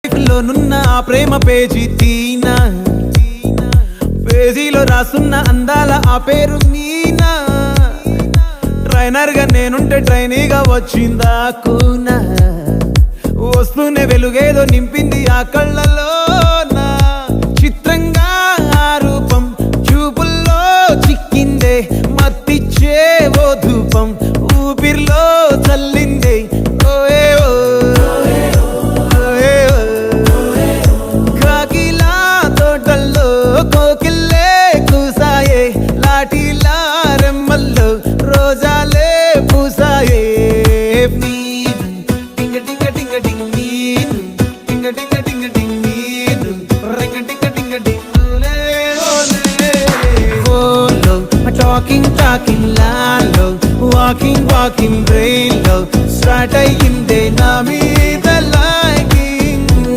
లోనున్న ఆ ప్రేమ పేజీ తీనా, పేజీలో రాసున్న అందాల ఆ పేరు మీనా. ట్రైనర్ గా నేనుంటే ట్రైనీగా వచ్చిందా కూనా, వస్తూనే వెలుగేదో నింపింది ఆ కళ్ళలోనా. చిత్రంగా ఆ రూపం చూపుల్లో చిక్కిందే, మత్తిచ్చే ఓ ధూపం ఊపిరిలో చల్లిందే. కాకిలా తోటల్లో కోకిల్లే కూసాయే, లాఠీలా రెమ్మల్లో రోజాలే పూసాయే. టింగ టింగ టింగ టింగ్ నీరు, టింగ టింగ టింగ టింగ్ నీరు, రింగ టింగ టింగ టింగులే ఓలో. టాకింగ్ టాకింగ్ లాలో, వాకింగ్ వాకింగ్ బ్రెయిన్ లో స్టార్ట్ అయ్యిందే నా మీ